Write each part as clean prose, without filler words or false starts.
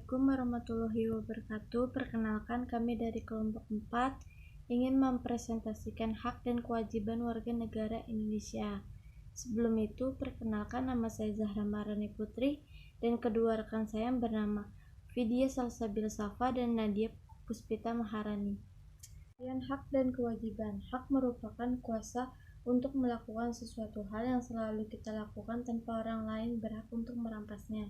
Assalamualaikum warahmatullahi wabarakatuh. Perkenalkan, kami dari kelompok 4 ingin mempresentasikan hak dan kewajiban warga negara Indonesia. Sebelum itu, perkenalkan, nama saya Zahra Marani Putri dan kedua rekan saya bernama Vidya Salsabil Safa dan Nadia Puspita Maharani. Hak dan kewajiban. Hak merupakan kuasa untuk melakukan sesuatu hal yang selalu kita lakukan tanpa orang lain berhak untuk merampasnya.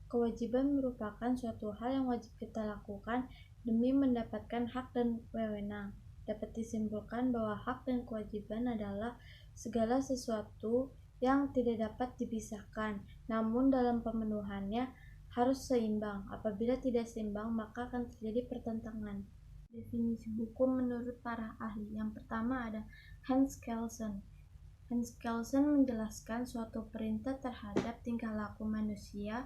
Kewajiban merupakan suatu hal yang wajib kita lakukan demi mendapatkan hak dan wewenang. Dapat disimpulkan bahwa hak dan kewajiban adalah segala sesuatu yang tidak dapat dipisahkan, namun dalam pemenuhannya harus seimbang. Apabila tidak seimbang, maka akan terjadi pertentangan. Definisi hukum menurut para ahli. Yang pertama ada Hans Kelsen. Hans Kelsen menjelaskan suatu perintah terhadap tingkah laku manusia.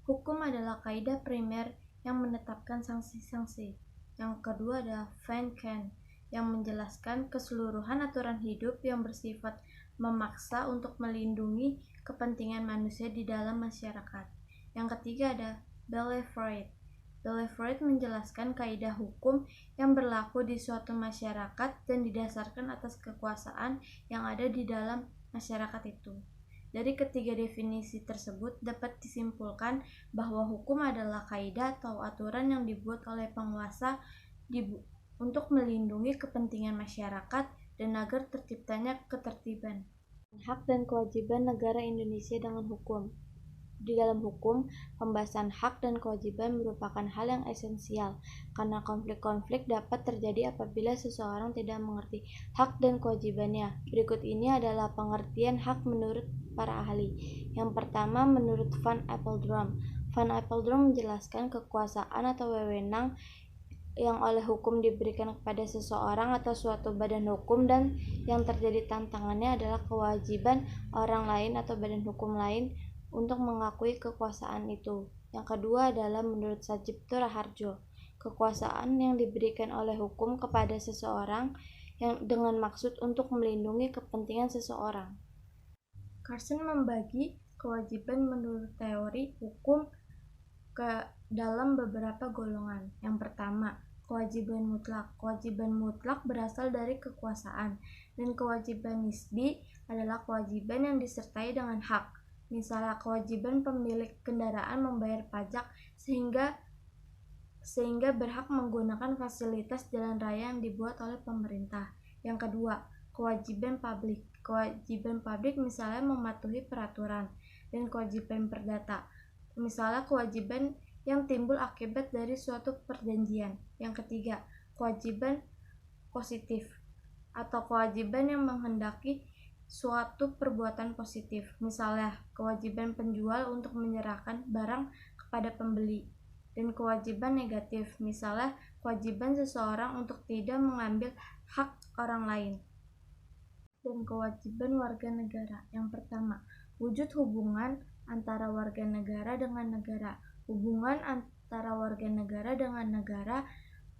Hukum adalah kaidah primer yang menetapkan sanksi-sanksi. Yang kedua ada Van Kant yang menjelaskan keseluruhan aturan hidup yang bersifat memaksa untuk melindungi kepentingan manusia di dalam masyarakat. Yang ketiga ada Bellevuet. Bellevuet menjelaskan kaidah hukum yang berlaku di suatu masyarakat dan didasarkan atas kekuasaan yang ada di dalam masyarakat itu. Dari ketiga definisi tersebut dapat disimpulkan bahwa hukum adalah kaidah atau aturan yang dibuat oleh penguasa untuk melindungi kepentingan masyarakat dan agar terciptanya ketertiban. Hak dan kewajiban negara Indonesia dengan hukum. Di dalam hukum, pembahasan hak dan kewajiban merupakan hal yang esensial karena konflik-konflik dapat terjadi apabila seseorang tidak mengerti hak dan kewajibannya. Berikut ini adalah pengertian hak menurut para ahli. Yang pertama, menurut Van Apeldoorn. Van Apeldoorn menjelaskan kekuasaan atau wewenang yang oleh hukum diberikan kepada seseorang atau suatu badan hukum, dan yang terjadi tantangannya adalah kewajiban orang lain atau badan hukum lain untuk mengakui kekuasaan itu. Yang kedua adalah menurut Sajipto Raharjo, kekuasaan yang diberikan oleh hukum kepada seseorang yang dengan maksud untuk melindungi kepentingan seseorang. Carson membagi kewajiban menurut teori hukum ke dalam beberapa golongan. Yang pertama, kewajiban mutlak. Kewajiban mutlak berasal dari kekuasaan, dan kewajiban nisbi adalah kewajiban yang disertai dengan hak. Misalnya, kewajiban pemilik kendaraan membayar pajak sehingga berhak menggunakan fasilitas jalan raya yang dibuat oleh pemerintah. Yang kedua, kewajiban publik. Kewajiban publik misalnya mematuhi peraturan, dan kewajiban perdata. Misalnya kewajiban yang timbul akibat dari suatu perjanjian. Yang ketiga, kewajiban positif atau kewajiban yang menghendaki suatu perbuatan positif. Misalnya, kewajiban penjual untuk menyerahkan barang kepada pembeli. Dan kewajiban negatif, misalnya kewajiban seseorang untuk tidak mengambil hak orang lain. Dan kewajiban warga negara. Yang pertama, wujud hubungan antara warga negara dengan negara. Hubungan antara warga negara dengan negara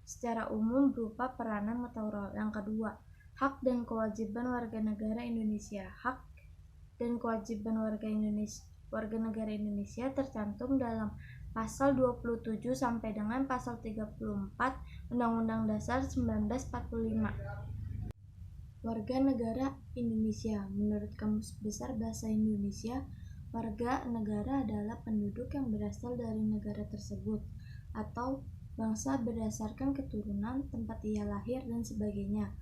secara umum berupa peranan atau role. Yang kedua, hak dan kewajiban warga negara Indonesia. Hak dan kewajiban warga negara Indonesia tercantum dalam pasal 27 sampai dengan pasal 34 Undang-Undang Dasar 1945. Warga negara Indonesia. Menurut Kamus Besar Bahasa Indonesia, warga negara adalah penduduk yang berasal dari negara tersebut atau bangsa berdasarkan keturunan, tempat ia lahir, dan sebagainya,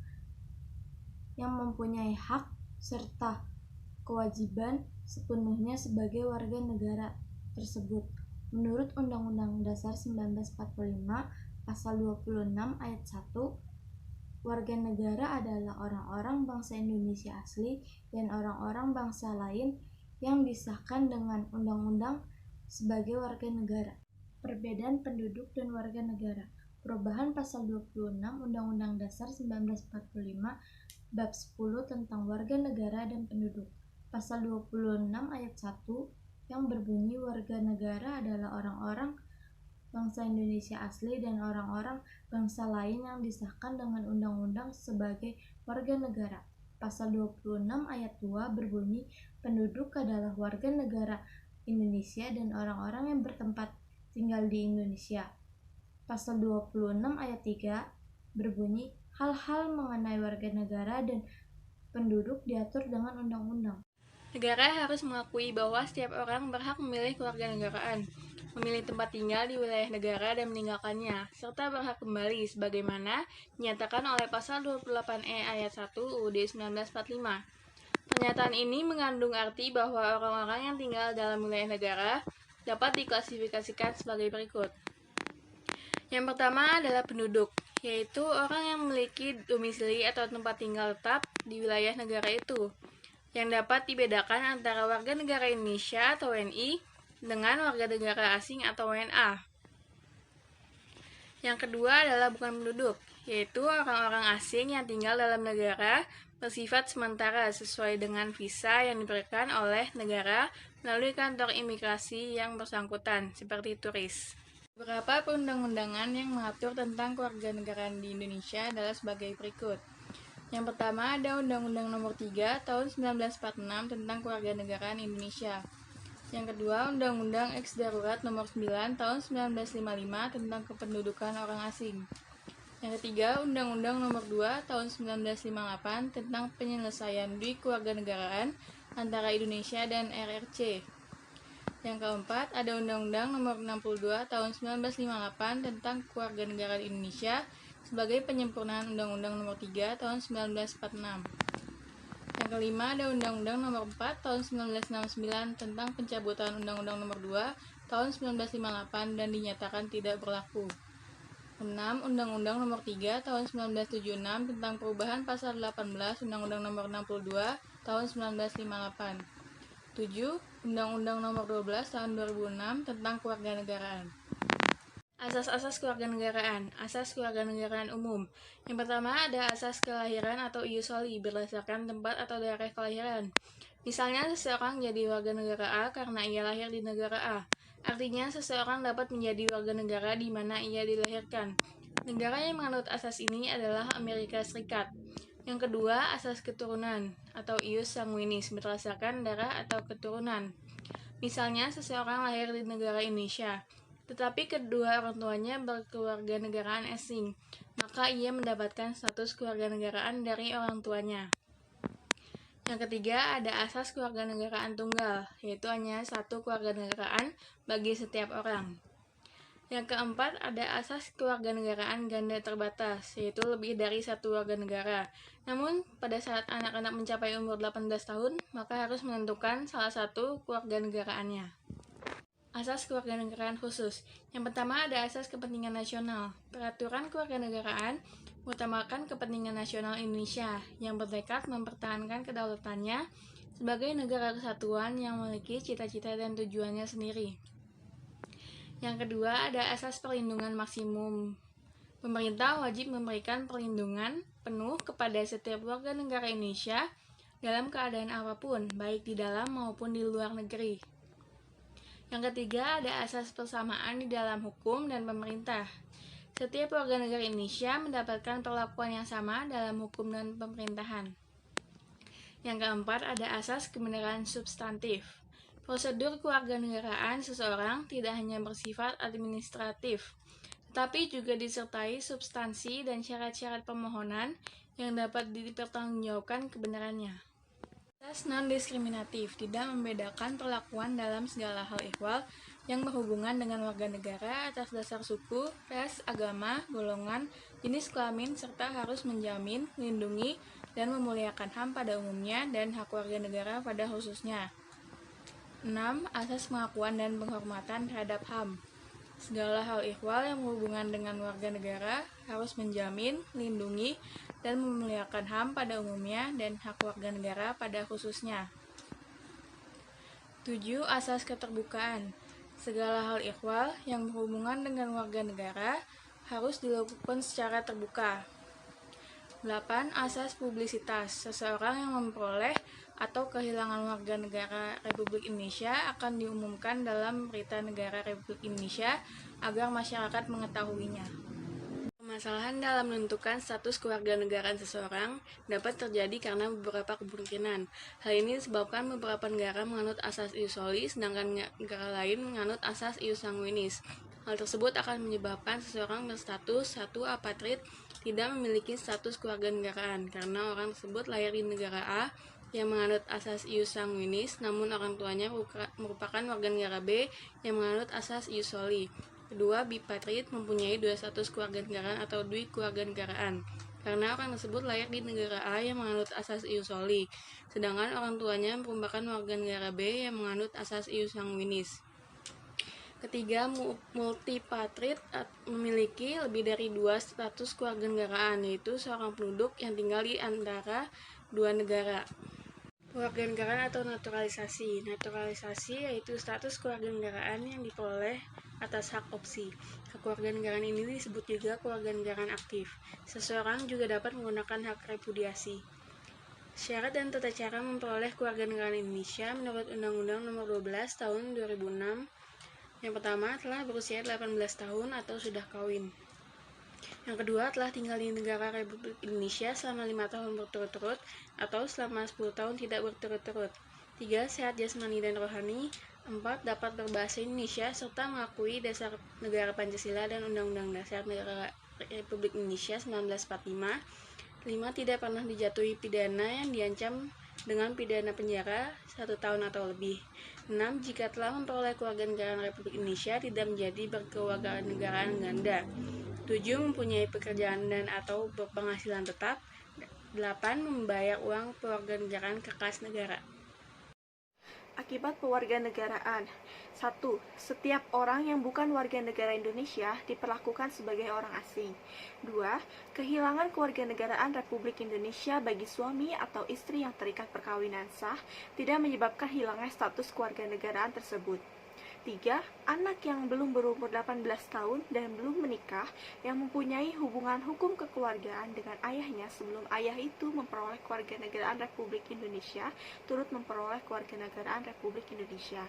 yang mempunyai hak serta kewajiban sepenuhnya sebagai warga negara tersebut. Menurut Undang-Undang Dasar 1945 Pasal 26 Ayat 1, warga negara adalah orang-orang bangsa Indonesia asli dan orang-orang bangsa lain yang disahkan dengan undang-undang sebagai warga negara. Perbedaan penduduk dan warga negara. Perubahan Pasal 26 Undang-Undang Dasar 1945 Bab 10 tentang warga negara dan penduduk. Pasal 26 ayat 1 yang berbunyi warga negara adalah orang-orang bangsa Indonesia asli dan orang-orang bangsa lain yang disahkan dengan undang-undang sebagai warga negara. Pasal 26 ayat 2 berbunyi penduduk adalah warga negara Indonesia dan orang-orang yang bertempat tinggal di Indonesia. Pasal 26 ayat 3 berbunyi, hal-hal mengenai warga negara dan penduduk diatur dengan undang-undang. Negara harus mengakui bahwa setiap orang berhak memilih kewarganegaraan, memilih tempat tinggal di wilayah negara dan meninggalkannya, serta berhak kembali sebagaimana dinyatakan oleh pasal 28E ayat 1 UUD 1945. Pernyataan ini mengandung arti bahwa orang-orang yang tinggal dalam wilayah negara dapat diklasifikasikan sebagai berikut. Yang pertama adalah penduduk, yaitu orang yang memiliki domisili atau tempat tinggal tetap di wilayah negara itu, yang dapat dibedakan antara warga negara Indonesia atau WNI dengan warga negara asing atau WNA. Yang kedua adalah bukan penduduk, yaitu orang-orang asing yang tinggal dalam negara bersifat sementara sesuai dengan visa yang diberikan oleh negara melalui kantor imigrasi yang bersangkutan, seperti turis. Beberapa perundang-undangan yang mengatur tentang kewarganegaraan di Indonesia adalah sebagai berikut. Yang pertama ada Undang-Undang Nomor 3 Tahun 1946 tentang Kewarganegaraan Indonesia. Yang kedua, Undang-Undang Eks Darurat Nomor 9 Tahun 1955 tentang Kependudukan Orang Asing. Yang ketiga, Undang-Undang Nomor 2 Tahun 1958 tentang Penyelesaian Dui Kewarganegaraan antara Indonesia dan RRC. Yang keempat, ada Undang-Undang Nomor 62 Tahun 1958 tentang Kewarganegaraan Indonesia sebagai penyempurnaan Undang-Undang Nomor 3 Tahun 1946. Yang kelima, ada Undang-Undang Nomor 4 Tahun 1969 tentang pencabutan Undang-Undang Nomor 2 Tahun 1958 dan dinyatakan tidak berlaku. 6. Undang-Undang Nomor 3 Tahun 1976 tentang perubahan Pasal 18 Undang-Undang Nomor 62 Tahun 1958. 7. Undang-Undang Nomor 12 Tahun 2006 tentang Kewarganegaraan. Asas-asas kewarganegaraan. Asas kewarganegaraan umum. Yang pertama ada asas kelahiran atau ius soli berdasarkan tempat atau daerah kelahiran. Misalnya seseorang jadi warga negara A karena ia lahir di negara A. Artinya seseorang dapat menjadi warga negara di mana ia dilahirkan. Negara yang menganut asas ini adalah Amerika Serikat. Yang kedua, asas keturunan atau ius sanguinis berdasarkan darah atau keturunan. Misalnya seseorang lahir di negara Indonesia, tetapi kedua orang tuanya berkewarganegaraan asing, maka ia mendapatkan status kewarganegaraan dari orang tuanya. Yang ketiga, ada asas kewarganegaraan tunggal, yaitu hanya satu kewarganegaraan bagi setiap orang. Yang keempat, ada asas kewarganegaraan ganda terbatas, yaitu lebih dari satu warga negara. Namun, pada saat anak-anak mencapai umur 18 tahun, maka harus menentukan salah satu kewarganegaraannya. Asas kewarganegaraan khusus. Yang pertama ada asas kepentingan nasional. Peraturan kewarganegaraan mengutamakan kepentingan nasional Indonesia yang bertekad mempertahankan kedaulatannya sebagai negara kesatuan yang memiliki cita-cita dan tujuannya sendiri. Yang kedua ada asas perlindungan maksimum. Pemerintah wajib memberikan perlindungan penuh kepada setiap warga negara Indonesia dalam keadaan apapun, baik di dalam maupun di luar negeri. Yang ketiga, ada asas persamaan di dalam hukum dan pemerintah. Setiap warga negara Indonesia mendapatkan perlakuan yang sama dalam hukum dan pemerintahan. Yang keempat, ada asas kebenaran substantif. Prosedur kewarganegaraan seseorang tidak hanya bersifat administratif, tetapi juga disertai substansi dan syarat-syarat permohonan yang dapat dipertanggungjawabkan kebenarannya. Asas non-diskriminatif tidak membedakan perlakuan dalam segala hal ihwal yang berhubungan dengan warga negara atas dasar suku, ras, agama, golongan, jenis kelamin, serta harus menjamin, melindungi, dan memuliakan HAM pada umumnya dan hak warga negara pada khususnya. 6. Asas pengakuan dan penghormatan terhadap HAM. Segala hal ihwal yang berhubungan dengan warga negara harus menjamin, melindungi, dan memuliakan HAM pada umumnya dan hak warga negara pada khususnya. 7. Asas keterbukaan. Segala hal ihwal yang berhubungan dengan warga negara harus dilakukan secara terbuka. 8. Asas publisitas. Seseorang yang memperoleh atau kehilangan warga negara Republik Indonesia akan diumumkan dalam berita negara Republik Indonesia agar masyarakat mengetahuinya. Permasalahan dalam menentukan status kewarganegaraan seseorang dapat terjadi karena beberapa kemungkinan. Hal ini disebabkan beberapa negara menganut asas ius soli, sedangkan negara lain menganut asas ius sanguinis. Hal tersebut akan menyebabkan seseorang berstatus satu apatrid tidak memiliki status kewarganegaraan karena orang tersebut lahir di negara A yang menganut asas ius sanguinis, namun orang tuanya merupakan warga negara B yang menganut asas ius soli. Kedua, bipatrid mempunyai dua status kewarganegaraan atau dwikewarganegaraan karena orang tersebut lahir di negara A yang menganut asas ius soli, sedangkan orang tuanya merupakan warga negara B yang menganut asas ius sanguinis. Ketiga, multipatrid memiliki lebih dari dua status kewarganegaraan, yaitu seorang penduduk yang tinggal di antara dua negara. Kewarganegaraan atau naturalisasi. Naturalisasi yaitu status kewarganegaraan yang diperoleh atas hak opsi. Kewarganegaraan ini disebut juga kewarganegaraan aktif. Seseorang juga dapat menggunakan hak repudiasi. Syarat dan tata cara memperoleh kewarganegaraan Indonesia menurut Undang-Undang Nomor 12 Tahun 2006. Yang pertama, telah berusia 18 tahun atau sudah kawin. Yang kedua, telah tinggal di negara Republik Indonesia selama 5 tahun berturut-turut atau selama 10 tahun tidak berturut-turut. 3. Sehat jasmani dan rohani. 4. Dapat berbahasa Indonesia serta mengakui dasar negara Pancasila dan Undang-Undang Dasar Negara Republik Indonesia 1945. 5. Tidak pernah dijatuhi pidana yang diancam dengan pidana penjara 1 tahun atau lebih. 6. Jika telah memperoleh kewarganegaraan Republik Indonesia tidak menjadi berkewarganegaraan ganda. 7. Mempunyai pekerjaan dan atau berpenghasilan tetap. 8. Membayar uang kewarganegaraan ke kas negara. Akibat pewarganegaraan. 1. Setiap orang yang bukan warga negara Indonesia diperlakukan sebagai orang asing. 2. Kehilangan kewarganegaraan Republik Indonesia bagi suami atau istri yang terikat perkawinan sah tidak menyebabkan hilangnya status kewarganegaraan tersebut. 3. Anak yang belum berumur 18 tahun dan belum menikah yang mempunyai hubungan hukum kekeluargaan dengan ayahnya sebelum ayah itu memperoleh kewarganegaraan Republik Indonesia turut memperoleh kewarganegaraan Republik Indonesia.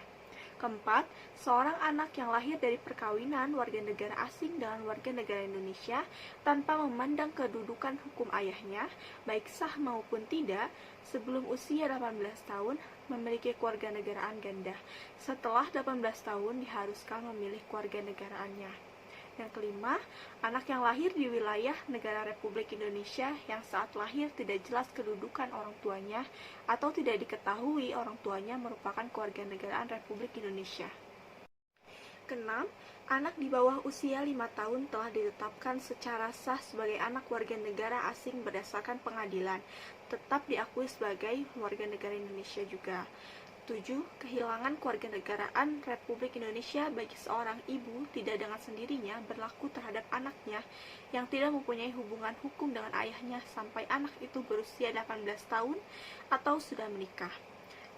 Keempat, seorang anak yang lahir dari perkawinan warga negara asing dengan warga negara Indonesia tanpa memandang kedudukan hukum ayahnya, baik sah maupun tidak, sebelum usia 18 tahun memiliki kewarganegaraan ganda. Setelah 18 tahun diharuskan memilih kewarganegaraannya. Yang kelima, anak yang lahir di wilayah negara Republik Indonesia yang saat lahir tidak jelas kedudukan orang tuanya atau tidak diketahui orang tuanya merupakan kewarganegaraan Republik Indonesia. Keenam, anak di bawah usia 5 tahun telah ditetapkan secara sah sebagai anak warga negara asing berdasarkan pengadilan, tetap diakui sebagai warga negara Indonesia juga. 7. Kehilangan kewarganegaraan Republik Indonesia bagi seorang ibu tidak dengan sendirinya berlaku terhadap anaknya yang tidak mempunyai hubungan hukum dengan ayahnya sampai anak itu berusia 18 tahun atau sudah menikah.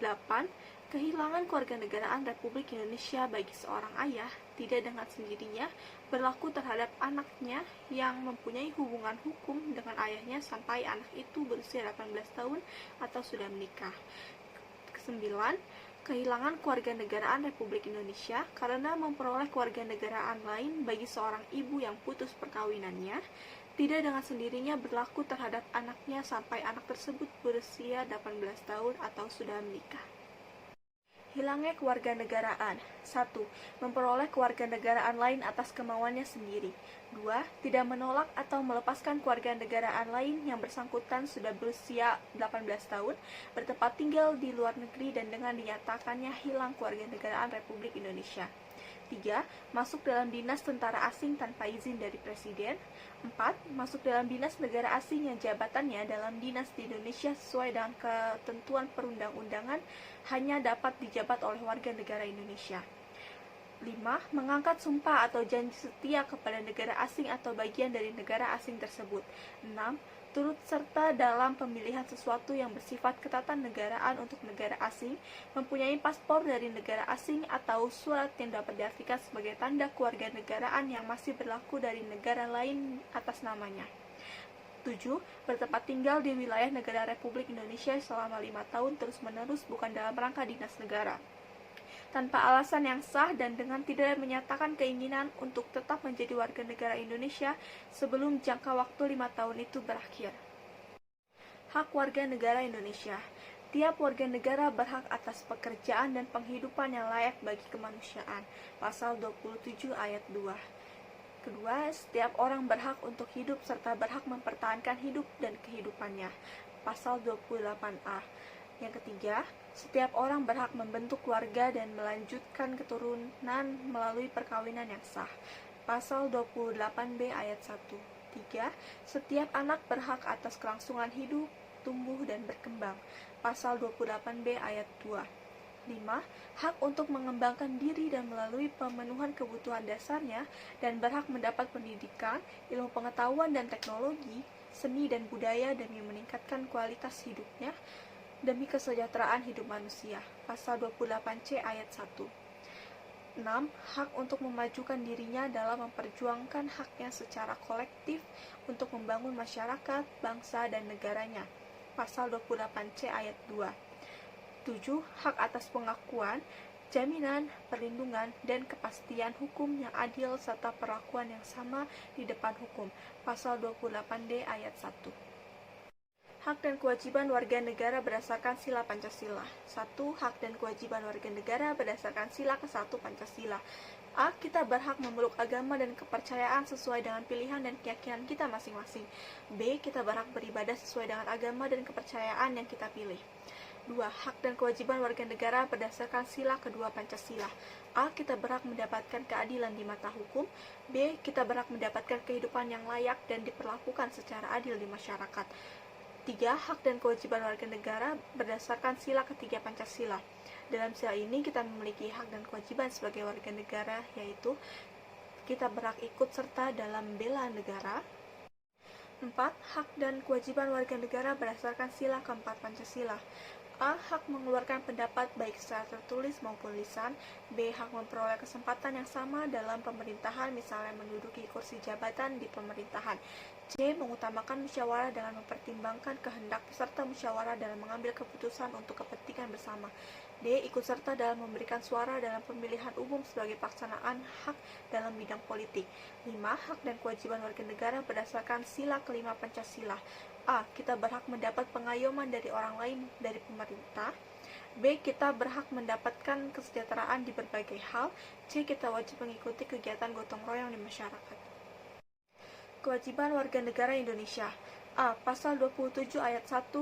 8. Kehilangan kewarganegaraan Republik Indonesia bagi seorang ayah tidak dengan sendirinya berlaku terhadap anaknya yang mempunyai hubungan hukum dengan ayahnya sampai anak itu berusia 18 tahun atau sudah menikah. 9. Kehilangan kewarganegaraan Republik Indonesia karena memperoleh kewarganegaraan lain bagi seorang ibu yang putus perkawinannya tidak dengan sendirinya berlaku terhadap anaknya sampai anak tersebut berusia 18 tahun atau sudah menikah. Hilangnya kewarganegaraan. 1. Memperoleh kewarganegaraan lain atas kemauannya sendiri. 2. Tidak menolak atau melepaskan kewarganegaraan lain yang bersangkutan sudah berusia 18 tahun, bertempat tinggal di luar negeri dan dengan dinyatakannya hilang kewarganegaraan Republik Indonesia. 3. Masuk dalam dinas tentara asing tanpa izin dari Presiden. 4. Masuk dalam dinas negara asing yang jabatannya dalam dinas di Indonesia sesuai dengan ketentuan perundang-undangan hanya dapat dijabat oleh warga negara Indonesia. 5. Mengangkat sumpah atau janji setia kepada negara asing atau bagian dari negara asing tersebut. 6. Turut serta dalam pemilihan sesuatu yang bersifat ketatanegaraan untuk negara asing, mempunyai paspor dari negara asing atau surat yang dapat diartikan sebagai tanda kewarganegaraan yang masih berlaku dari negara lain atas namanya. 7. Bertempat tinggal di wilayah negara Republik Indonesia selama 5 tahun terus-menerus bukan dalam rangka dinas negara, tanpa alasan yang sah dan dengan tidak menyatakan keinginan untuk tetap menjadi warga negara Indonesia sebelum jangka waktu 5 tahun itu berakhir. Hak warga negara Indonesia. Setiap warga negara berhak atas pekerjaan dan penghidupan yang layak bagi kemanusiaan. Pasal 27 ayat 2. Kedua, setiap orang berhak untuk hidup serta berhak mempertahankan hidup dan kehidupannya. Pasal 28A. Yang ketiga, setiap orang berhak membentuk keluarga dan melanjutkan keturunan melalui perkawinan yang sah. Pasal 28B ayat 1. 3. Setiap anak berhak atas kelangsungan hidup, tumbuh, dan berkembang. Pasal 28B ayat 2. 5. Hak untuk mengembangkan diri dan melalui pemenuhan kebutuhan dasarnya dan berhak mendapat pendidikan, ilmu pengetahuan dan teknologi, seni dan budaya demi meningkatkan kualitas hidupnya, demi kesejahteraan hidup manusia. Pasal 28C ayat 1. 6. Hak untuk memajukan dirinya dalam memperjuangkan haknya secara kolektif untuk membangun masyarakat, bangsa, dan negaranya. Pasal 28C ayat 2. 7. Hak atas pengakuan, jaminan, perlindungan, dan kepastian hukum yang adil serta perlakuan yang sama di depan hukum. Pasal 28D ayat 1. Hak dan kewajiban warga negara berdasarkan Sila Pancasila. 1. Hak dan kewajiban warga negara berdasarkan Sila ke-1 Pancasila. A. Kita berhak memeluk agama dan kepercayaan sesuai dengan pilihan dan keyakinan kita masing-masing. B. Kita berhak beribadah sesuai dengan agama dan kepercayaan yang kita pilih. 2. Hak dan kewajiban warga negara berdasarkan Sila kedua Pancasila. A. Kita berhak mendapatkan keadilan di mata hukum. B. Kita berhak mendapatkan kehidupan yang layak dan diperlakukan secara adil di masyarakat. 3. Hak dan kewajiban warga negara berdasarkan Sila ketiga Pancasila. Dalam sila ini kita memiliki hak dan kewajiban sebagai warga negara, yaitu kita berhak ikut serta dalam bela negara. 4. Hak dan kewajiban warga negara berdasarkan Sila keempat Pancasila. A. Hak mengeluarkan pendapat baik secara tertulis maupun lisan. B. Hak memperoleh kesempatan yang sama dalam pemerintahan, misalnya menduduki kursi jabatan di pemerintahan. C. Mengutamakan musyawarah dengan mempertimbangkan kehendak peserta musyawarah dalam mengambil keputusan untuk kepentingan bersama. D. Ikut serta dalam memberikan suara dalam pemilihan umum sebagai pelaksanaan hak dalam bidang politik. 5. Hak dan kewajiban warga negara berdasarkan Sila kelima Pancasila. A. Kita berhak mendapat pengayoman dari orang lain dari pemerintah. B. Kita berhak mendapatkan kesejahteraan di berbagai hal. C. Kita wajib mengikuti kegiatan gotong royong di masyarakat. Kewajiban warga negara Indonesia. A. Pasal 27 ayat 1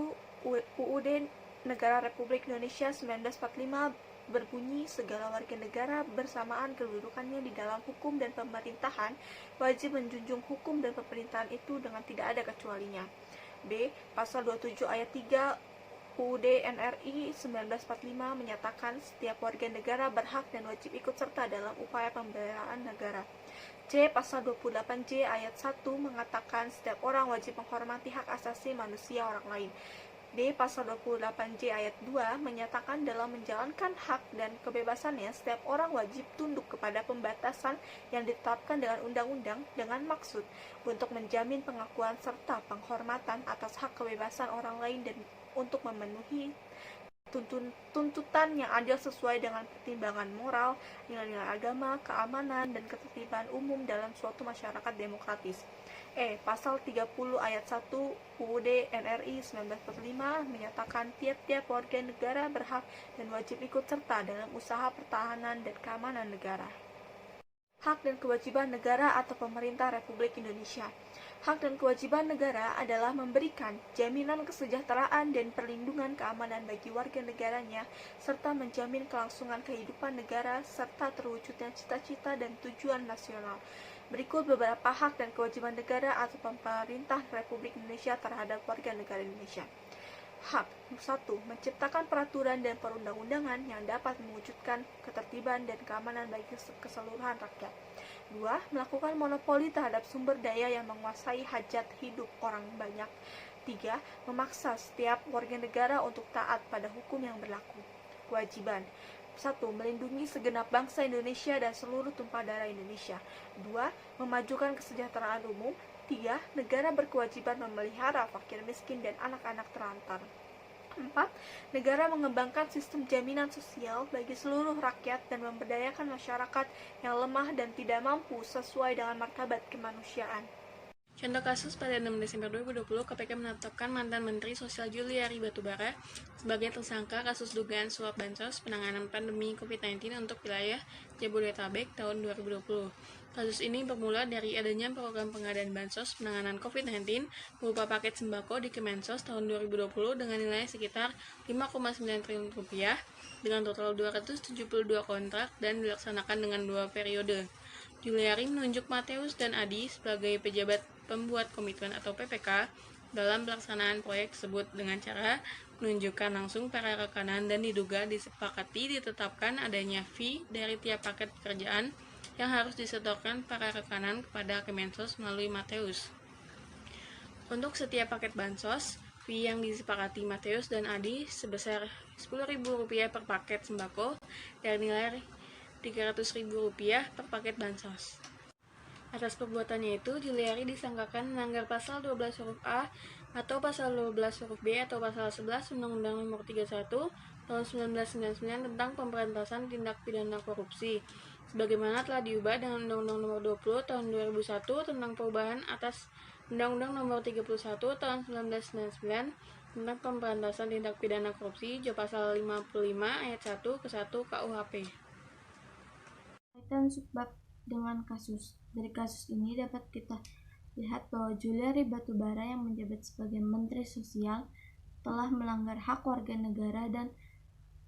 UUD Negara Republik Indonesia 1945 berbunyi, segala warga negara bersamaan kedudukannya di dalam hukum dan pemerintahan wajib menjunjung hukum dan pemerintahan itu dengan tidak ada kecualinya. B. Pasal 27 ayat 3 UUD NRI 1945 menyatakan setiap warga negara berhak dan wajib ikut serta dalam upaya pembelaan negara. C. Pasal 28J ayat 1 mengatakan setiap orang wajib menghormati hak asasi manusia orang lain. D. Pasal 28J ayat 2 menyatakan dalam menjalankan hak dan kebebasannya, setiap orang wajib tunduk kepada pembatasan yang ditetapkan dengan undang-undang dengan maksud untuk menjamin pengakuan serta penghormatan atas hak kebebasan orang lain dan untuk memenuhi tuntutan yang adil sesuai dengan pertimbangan moral, nilai-nilai agama, keamanan, dan ketertiban umum dalam suatu masyarakat demokratis. E. Pasal 30 ayat 1 UUD NRI 1945 menyatakan tiap-tiap warga negara berhak dan wajib ikut serta dalam usaha pertahanan dan keamanan negara. Hak dan kewajiban negara atau pemerintah Republik Indonesia. Hak dan kewajiban negara adalah memberikan jaminan kesejahteraan dan perlindungan keamanan bagi warga negaranya, serta menjamin kelangsungan kehidupan negara, serta terwujudnya cita-cita dan tujuan nasional. Berikut beberapa hak dan kewajiban negara atau pemerintah Republik Indonesia terhadap warga negara Indonesia. Hak 1. Menciptakan peraturan dan perundang-undangan yang dapat mewujudkan ketertiban dan keamanan bagi keseluruhan rakyat. 2. Melakukan monopoli terhadap sumber daya yang menguasai hajat hidup orang banyak. 3. Memaksa setiap warga negara untuk taat pada hukum yang berlaku. Kewajiban 1. Melindungi segenap bangsa Indonesia dan seluruh tumpah darah Indonesia. 2. Memajukan kesejahteraan umum. 3. Negara berkewajiban memelihara fakir miskin dan anak-anak terlantar. 4. Negara mengembangkan sistem jaminan sosial bagi seluruh rakyat dan memberdayakan masyarakat yang lemah dan tidak mampu sesuai dengan martabat kemanusiaan. Contoh kasus pada 6 Desember 2020, KPK menetapkan mantan Menteri Sosial Juliari Batubara sebagai tersangka kasus dugaan suap bansos penanganan pandemi COVID-19 untuk wilayah Jabodetabek tahun 2020. Kasus ini bermula dari adanya program pengadaan bansos penanganan COVID-19 berupa paket sembako di Kemensos tahun 2020 dengan nilai sekitar 5,9 triliun rupiah dengan total 272 kontrak dan dilaksanakan dengan 2 periode. Juliari menunjuk Mateus dan Adi sebagai pejabat pembuat komitmen atau PPK dalam pelaksanaan proyek tersebut dengan cara menunjukkan langsung para rekanan dan diduga disepakati ditetapkan adanya fee dari tiap paket pekerjaan yang harus disetorkan para rekanan kepada Kemensos melalui Mateus. Untuk setiap paket bansos, fee yang disepakati Mateus dan Adi sebesar Rp10.000 per paket sembako dari nilai Rp300.000 per paket bansos. Atas perbuatannya itu, Juliari disangkakan melanggar pasal 12 huruf A atau pasal 12 huruf B atau pasal 11 Undang-Undang Nomor 31 Tahun 1999 tentang pemberantasan tindak pidana korupsi, sebagaimana telah diubah dengan Undang-Undang Nomor 20 Tahun 2001 tentang perubahan atas Undang-Undang Nomor 31 Tahun 1999 tentang pemberantasan tindak pidana korupsi, Jo pasal 55 ayat 1 ke 1 KUHP. Kaitan subbab dengan kasus. Dari kasus ini dapat kita lihat bahwa Juliari Batubara yang menjabat sebagai Menteri Sosial telah melanggar hak warga negara dan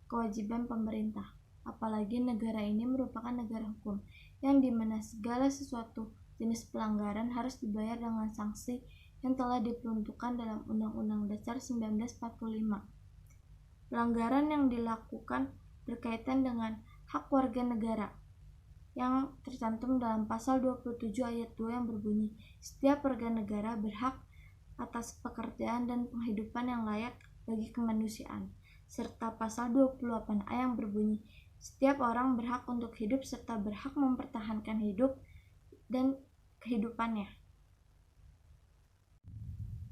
kewajiban pemerintah. Apalagi negara ini merupakan negara hukum, yang dimana segala sesuatu jenis pelanggaran harus dibayar dengan sanksi yang telah diperuntukkan dalam Undang-Undang Dasar 1945. Pelanggaran yang dilakukan berkaitan dengan hak warga negara yang tercantum dalam pasal 27 ayat 2 yang berbunyi, setiap warga negara berhak atas pekerjaan dan penghidupan yang layak bagi kemanusiaan, serta pasal 28A yang berbunyi, setiap orang berhak untuk hidup serta berhak mempertahankan hidup dan kehidupannya.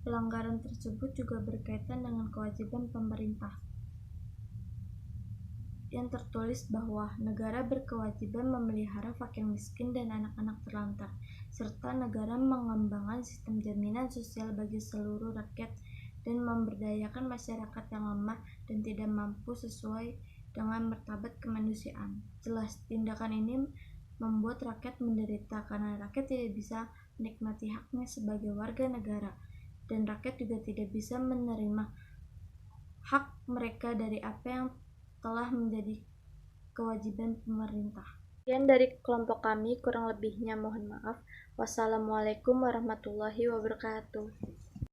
Pelanggaran tersebut juga berkaitan dengan kewajiban pemerintah yang tertulis bahwa negara berkewajiban memelihara fakir miskin dan anak-anak terlantar, serta negara mengembangkan sistem jaminan sosial bagi seluruh rakyat dan memberdayakan masyarakat yang lemah dan tidak mampu sesuai dengan martabat kemanusiaan. Jelas, tindakan ini membuat rakyat menderita karena rakyat tidak bisa menikmati haknya sebagai warga negara, dan rakyat juga tidak bisa menerima hak mereka dari apa yang telah menjadi kewajiban pemerintah. Sekian dari kelompok kami, kurang lebihnya mohon maaf. Wassalamualaikum warahmatullahi wabarakatuh.